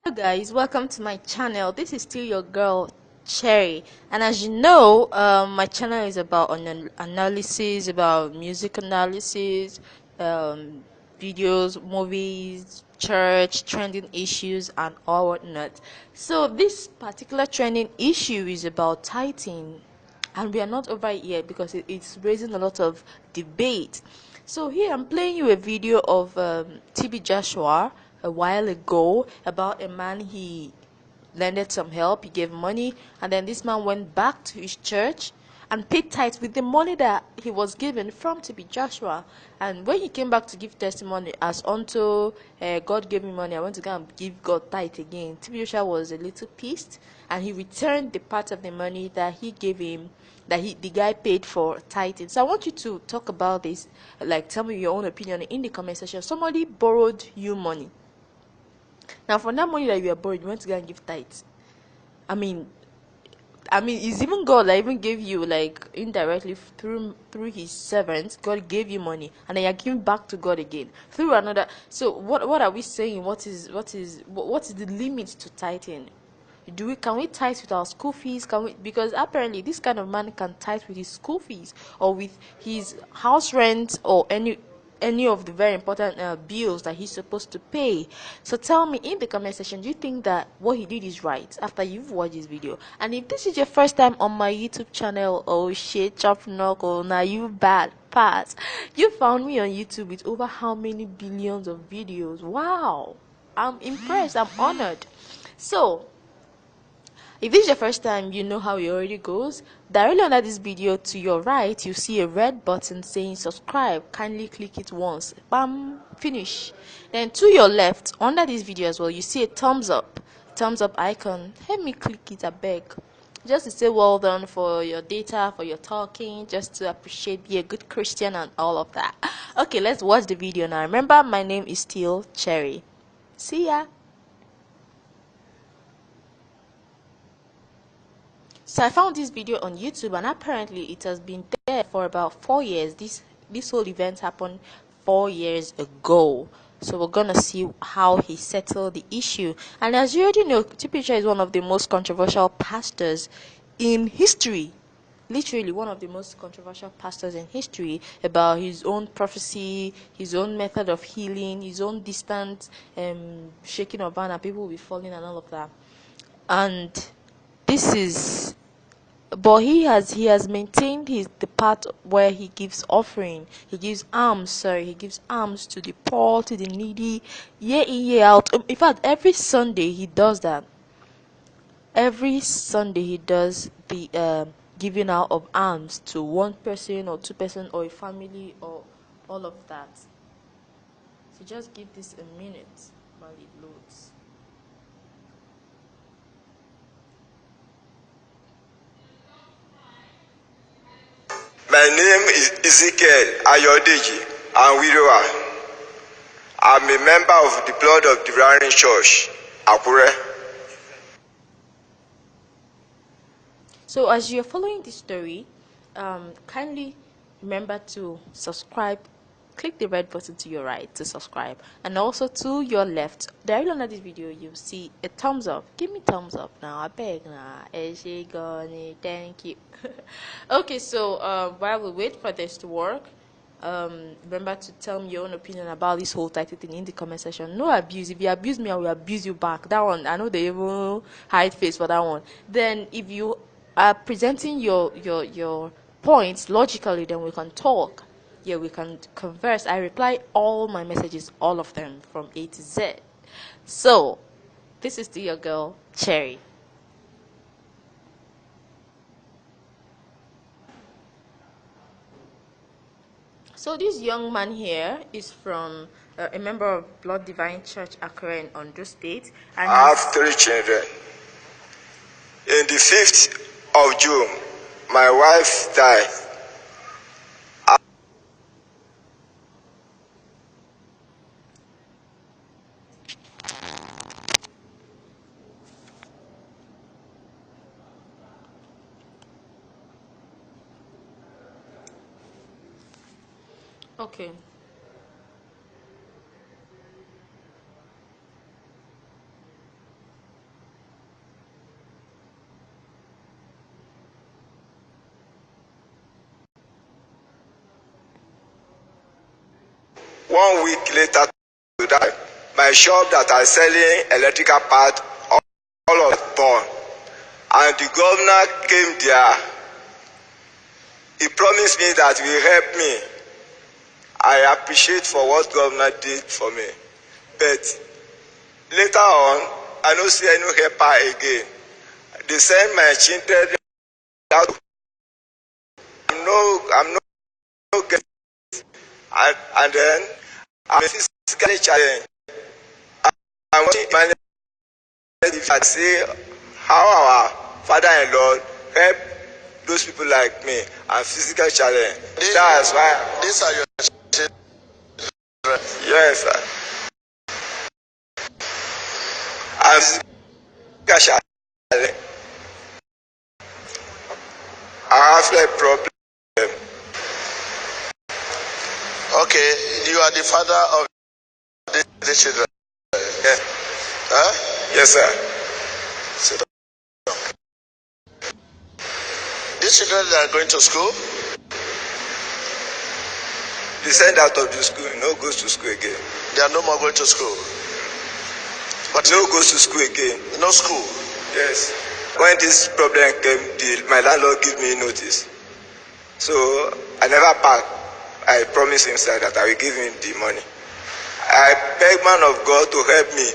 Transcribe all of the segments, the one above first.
Hello guys, welcome to my channel. This is still your girl Cherry, and as you know, my channel is about analysis, about music analysis, um, videos, movies, church, trending issues, and all whatnot. So this particular trending issue is about tithing, and we are not over it yet because it's raising a lot of debate. So here I'm playing you a video of TB Joshua a while ago about a man. He lended some help, he gave money, and then this man went back to his church and paid tithes with the money that he was given from TB Joshua. And when he came back to give testimony as unto God gave me money, I want to go and give God tithe again, TB Joshua was a little pissed, and he returned the part of the money that he gave him, that the guy paid for tithing. So I want you to talk about this, like tell me your own opinion in the comment section. Somebody borrowed you money. Now for that money that you are borrowed, you want to go and give tithes. I mean, it's even God that even gave you, like, indirectly through His servants. God gave you money, and then you're giving back to God again through another. So what are we saying? What is the limit to tithing? Can we tithe with our school fees? Can we, because apparently this kind of man can tithe with his school fees or with his house rent or any of the very important bills that he's supposed to pay. So tell me in the comment section, do you think that what he did is right after you've watched this video? And if this is your first time on my YouTube channel, oh shit, chop knuckle, now you bad pass. You found me on YouTube with over how many billions of videos? Wow, I'm impressed, I'm honored. So if this is your first time, you know how it already goes. Directly under this video to your right, you see a red button saying subscribe. Kindly click it once. Bam, finish. Then to your left, under this video as well, you see a thumbs up icon. Let me click it, I beg. Just to say well done for your data, for your talking, just to appreciate, be a good Christian and all of that. Okay, let's watch the video now. Remember, my name is still Cherry. See ya. So I found this video on YouTube, and apparently it has been there for about 4 years. This whole event happened 4 years ago. So we're gonna see how he settled the issue. And as you already know, Tipicha is one of the most controversial pastors in history. Literally one of the most controversial pastors in history, about his own prophecy, his own method of healing, his own distant shaking of banner, people will be falling and all of that. And this is, but he has maintained the part where he gives offering, he gives alms to the poor, to the needy, year in year out. In fact, every Sunday he does that. Every Sunday he does the giving out of alms to one person or two person or a family or all of that. So just give this a minute while it loads. My name is Ezekiel Ayodeji. I'm widower. I'm a member of the Blood of Divine Church, Akure. So as you're following this story, kindly remember to subscribe. Click the red button to your right to subscribe, and also to your left, directly under this video, you'll see a thumbs up. Give me thumbs up now, I beg now. Thank you. Okay, so while we wait for this to work, remember to tell me your own opinion about this whole title thing in the comment section. No abuse. If you abuse me, I will abuse you back. That one, I know they even hide face for that one. Then if you are presenting your points logically, then we can talk. Yeah, we can converse. I reply all my messages, all of them, from A to Z. So this is to your girl Cherry. So this young man here is from a member of Blood Divine Church, Akure in Ondo State. And I have 3 children. In the 5th of June, my wife died. okay. 1 week later to that, my shop that I selling electrical part, all of it born. And the governor came there. He promised me that he will help me. I appreciate for what governor did for me. But later on, I don't see any helper again. They send my children out. I'm no get. And then I'm physically challenged. I want to manage if I see how our father-in-law help those people like me. I'm physically challenged. That's why. These are your children. Yes, sir. I'm physically challenged. I have a problem. Okay, you are the father of the children. Yeah. Huh? Yes, sir. Sit down. These children that are going to school? They send out of the school, no goes to school again. They are no more going to school. But no goes to school again. No school. Yes. When this problem came, my landlord gave me notice. So I never packed. I promised him, sir, that I will give him the money. I beg man of God to help me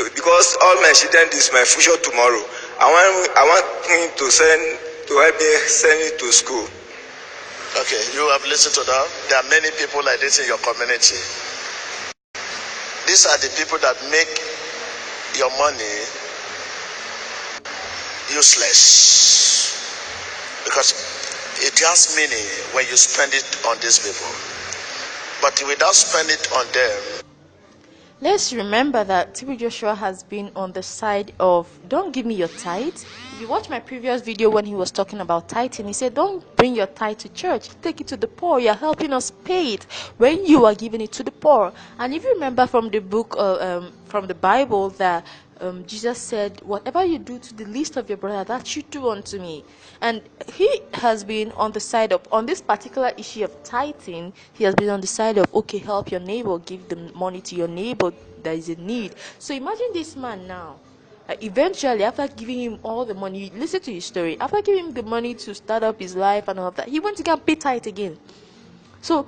because all my children is my future tomorrow. I want him to help me send it to school. Okay, you have listened to that. There are many people like this in your community. These are the people that make your money useless, because it has meaning when you spend it on these people, but without spending it on them. Let's remember that TB Joshua has been on the side of don't give me your tithe. If you watch my previous video when he was talking about tithing, he said don't bring your tithe to church, take it to the poor. You're helping us pay it when you are giving it to the poor. And if you remember from the book from the Bible that Jesus said, whatever you do to the least of your brother, that you do unto me. And he has been on the side of, on this particular issue of tithing, he has been on the side of, okay, help your neighbor, give the money to your neighbor that is in need. So imagine this man now. Eventually, after giving him all the money, listen to his story, after giving him the money to start up his life and all of that, he went to go and pay tithe again. So,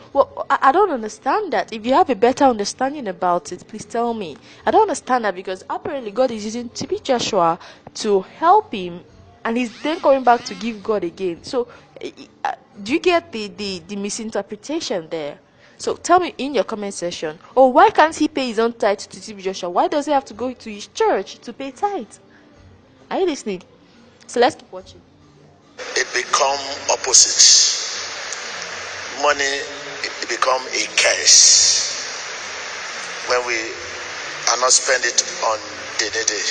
I don't understand that. If you have a better understanding about it, please tell me. I don't understand that because apparently God is using TB Joshua to help him, and he's then coming back to give God again. So, do you get the misinterpretation there? So, tell me in your comment section. Oh, why can't he pay his own tithe to TB Joshua? Why does he have to go to his church to pay tithe? Are you listening? So, let's keep watching. It become opposite. Money become a curse when we are not spend it on the needy.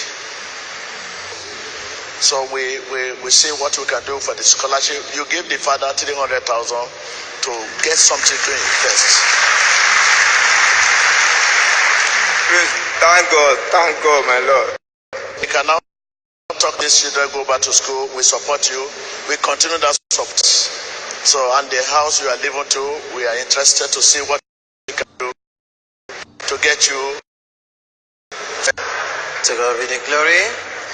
So we see what we can do for the scholarship. You give the father 300,000 to get something to invest. Thank God, my Lord. We can now talk these children go back to school. We support you. We continue that support. So, and the house you are living to, we are interested to see what we can do to get you. To God be the glory.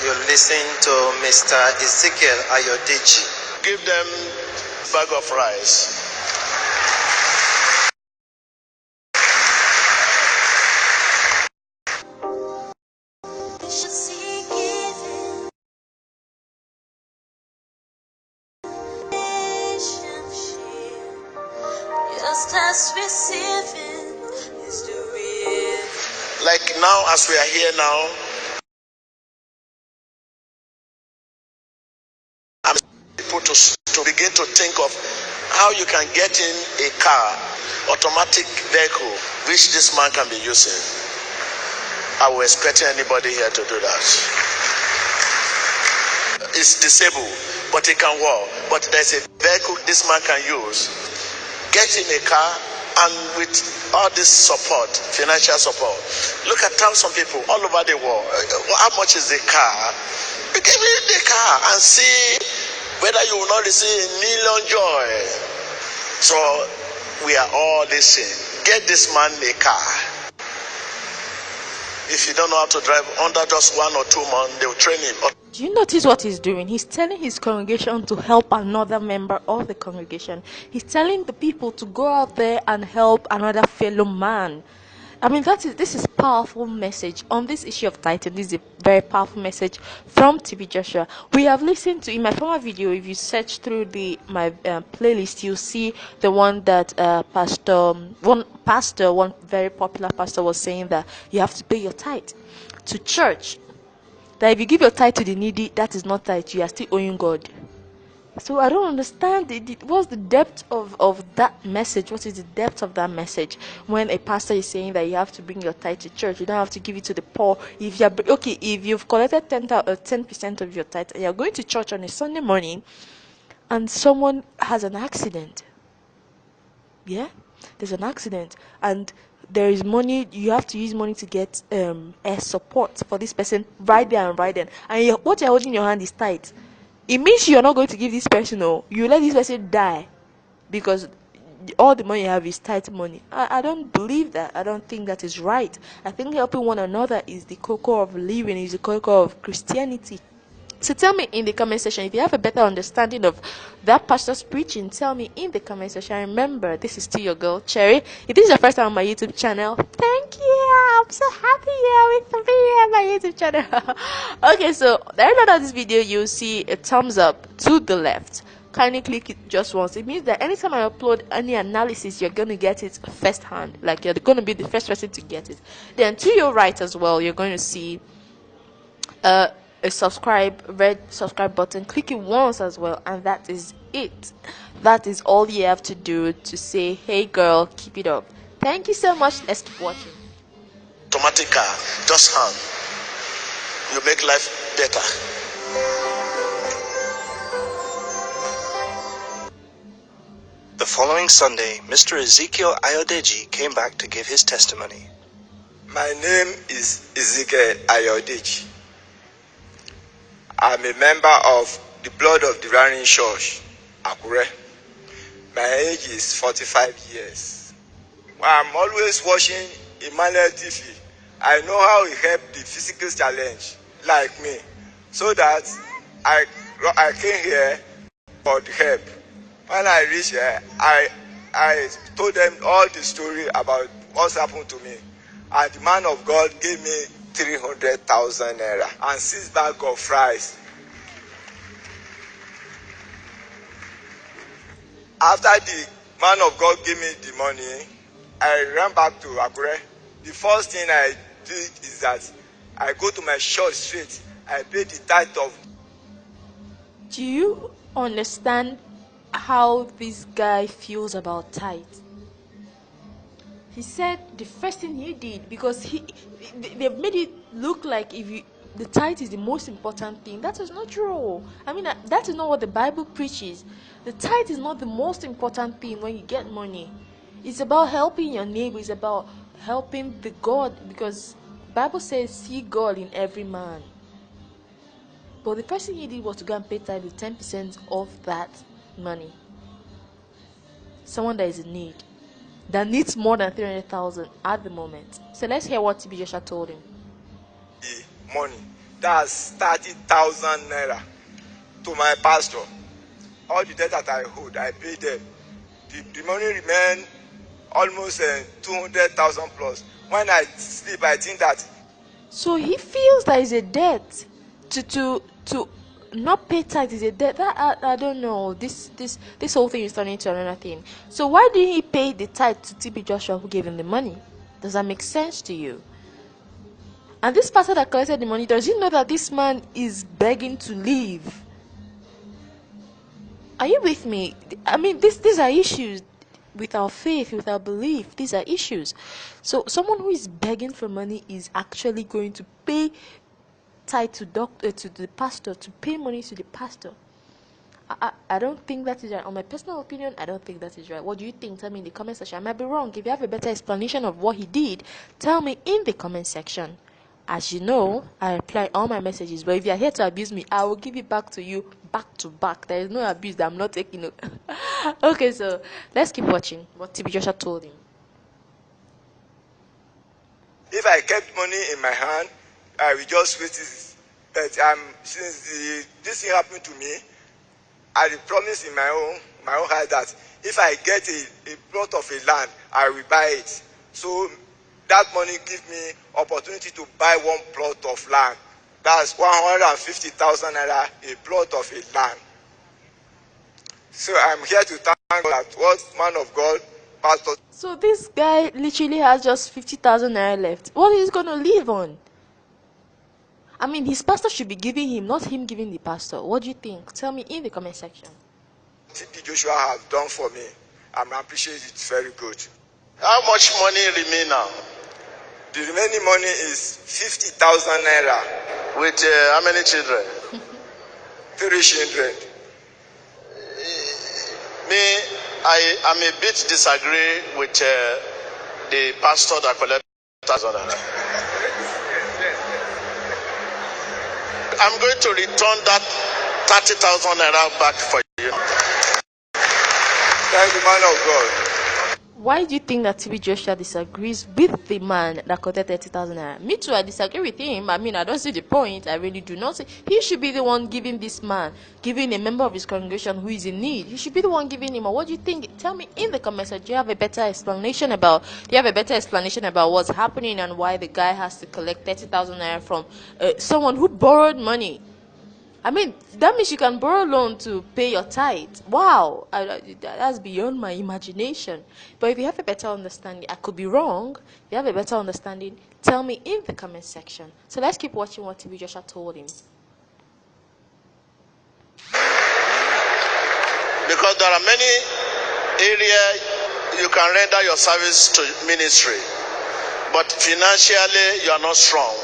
You're listening to Mr. Ezekiel Ayodeji. Give them a bag of rice. Like now, as we are here now, I'm people to begin to think of how you can get in a car, automatic vehicle, which this man can be using. I will expect anybody here to do that. It's disabled, but he can walk. But there's a vehicle this man can use. Get in a car, and with all this support, financial support, look at how some people all over the world, how much is the car? You give me the car and see whether you will not receive a million joy. So we are all listening. get this man a car. If you don't know how to drive, under just 1 or 2 months, they'll train him. Do you notice what he's doing? He's telling his congregation to help another member of the congregation. He's telling the people to go out there and help another fellow man. I mean, this is powerful message on this issue of tithing. This is a very powerful message from TB Joshua. We have listened to in my former video. If you search through my playlist, you'll see the one that one very popular pastor was saying that you have to pay your tithe to church. That if you give your tithe to the needy, that is not tithe. You are still owing God. So I don't understand what's the depth of that message. What is the depth of that message when a pastor is saying that you have to bring your tithe to church? You don't have to give it to the poor. If you've collected 10% of your tithe and you're going to church on a Sunday morning and someone has an accident, there's an accident and there is money, you have to use money to get air support for this person right there and right then, and what you're holding in your hand is tithe. It means you're not going to give this person, or you let this person die because all the money you have is tithe money. I don't believe that. I don't think that is right. I think helping one another is the core of living, is the core of Christianity. So tell me in the comment section if you have a better understanding of that pastor's preaching. Tell me in the comment section. Remember, this is still your girl Cherry. If this is your first time on my YouTube channel, thank you. I'm so happy you're with me on my YouTube channel. Okay, so at the end of this video, you'll see a thumbs up to the left. Kindly click it just once. It means that anytime I upload any analysis, you're gonna get it first hand. Like you're gonna be the first person to get it. Then to your right as well, you're going to see a red subscribe button. Click it once as well, and that is it. That is all you have to do to say, hey girl, keep it up. Thank you so much. Let's keep watching. Automatic car, just hand. You make life better. The following Sunday, Mr. Ezekiel Ayodeji came back to give his testimony. My name is Ezekiel Ayodeji. I'm a member of the Blood of Divine Church, Akure. My age is 45 years. I'm always watching Emmanuel TV. I know how he helped the physical challenge like me, so that I came here for the help. When I reached here, I told them all the story about what's happened to me, and the man of God gave me 300,000 naira and 6 bags of rice. After the man of God gave me the money, I ran back to Akure. The first thing I did is that I go to my church straight. I pay the tithe of. Do you understand how this guy feels about tithe? He said the first thing he did, because they've made it look like the tithe is the most important thing. That is not true. I mean, that is not what the Bible preaches. The tithe is not the most important thing when you get money. It's about helping your neighbor. It's about helping the God, because the Bible says, see God in every man. But the first thing he did was to go and pay tithe with 10% of that money. Someone that is in need, that needs more than 300,000 at the moment. So let's hear what TB Joshua told him. The money, that's 30,000 naira to my pastor. All the debt that I owed, I paid them. The money remained almost 200,000 plus. When I sleep, I think that. So he feels that is a debt to not pay tithe is a debt. That I don't know. This whole thing is turning into another thing. So why didn't he pay the tithe to TB Joshua who gave him the money? Does that make sense to you? And this pastor that collected the money, does he know that this man is begging to leave? Are you with me? I mean, these are issues with our faith, with our belief. These are issues. So someone who is begging for money is actually going to pay tithe to the pastor, to pay money to the pastor. I don't think that is right. On my personal opinion, I don't think that is right. What do you think? Tell me in the comment section. I might be wrong. If you have a better explanation of what he did, tell me in the comment section. As you know, I reply all my messages, but if you are here to abuse me, I will give it back to you back to back. There is no abuse that I'm not taking. Okay, so let's keep watching what TB Joshua told him. If I kept money in my hand, I will just wait it. But since this thing happened to me, I promise in my own heart that if I get a plot of a land, I will buy it. So that money give me opportunity to buy one plot of land. That's 150,000 naira, a plot of a land. So I'm here to thank God that what man of God, Pastor. So this guy literally has just 50,000 naira left. What is he going to live on? I mean, his pastor should be giving him, not him giving the pastor. What do you think? Tell me in the comment section. TP Joshua has done for me. I appreciate it very good. How much money remain now? The remaining money is 50,000 naira. With how many children? 3 children. Me, I am a bit disagree with the pastor that collected 1,000 naira. I'm going to return that 30,000 naira back for you. Thank you, man of God. Why do you think that TB Joshua disagrees with the man that collected 30,000 naira? Me too, I disagree with him. I mean, I don't see the point. I really do not see. He should be the one giving this man, giving a member of his congregation who is in need. He should be the one giving him. Or what do you think? Tell me in the comments. Do you have a better explanation about? Do you have a better explanation about what's happening and why the guy has to collect 30,000 naira from someone who borrowed money? I mean, that means you can borrow loan to pay your tithe. Wow, that's beyond my imagination. But if you have a better understanding, I could be wrong. If you have a better understanding, tell me in the comment section. So let's keep watching what TB Joshua told him. Because there are many areas you can render your service to ministry, but financially you are not strong.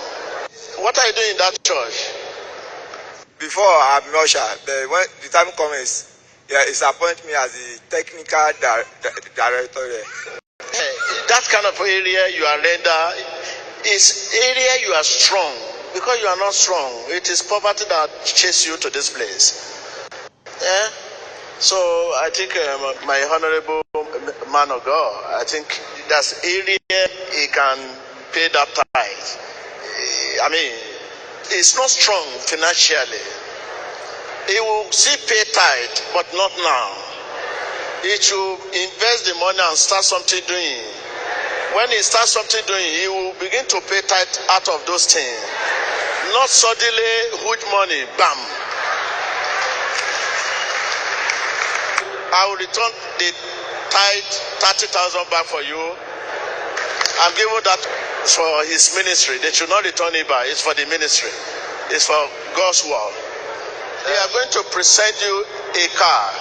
What are you doing in that church? Before I'm not sure, but when the time comes, it's appoint me as the technical director there. That kind of area you are render is area you are strong. Because you are not strong, it is poverty that chases you to this place. Yeah? So I think my honorable man of God, I think that's area he can pay that tithe. I mean, it's not strong financially. He will still pay tithe, but not now. He should invest the money and start something doing. When he starts something doing, he will begin to pay tithe out of those things. Not suddenly huge money, bam. I will return the tithe 30,000 back for you. I'm giving that for his ministry. They should not return it back. It's for the ministry. It's for God's work. They are going to present you a car.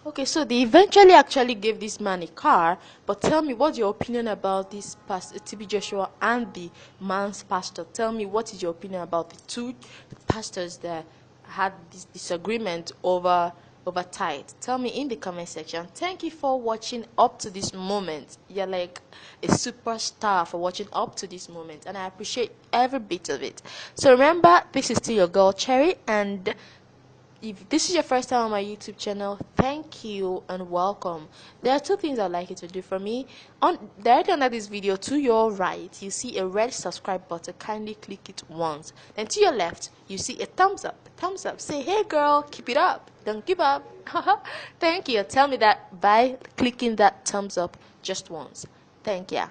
Okay, so they eventually actually gave this man a car, but tell me what's your opinion about this pastor, TB Joshua and the man's pastor. Tell me what is your opinion about the two pastors that had this disagreement over tithe. Tell me in the comment section. Thank you for watching up to this moment. You're like a superstar for watching up to this moment, and I appreciate every bit of it. So remember, this is still your girl Cherry, and if this is your first time on my YouTube channel, thank you and welcome. There are two things I'd like you to do for me. Directly under this video, to your right, you see a red subscribe button. Kindly click it once. Then to your left, you see a thumbs up. Thumbs up. Say, hey girl, keep it up. Don't give up. Thank you. Tell me that by clicking that thumbs up just once. Thank you.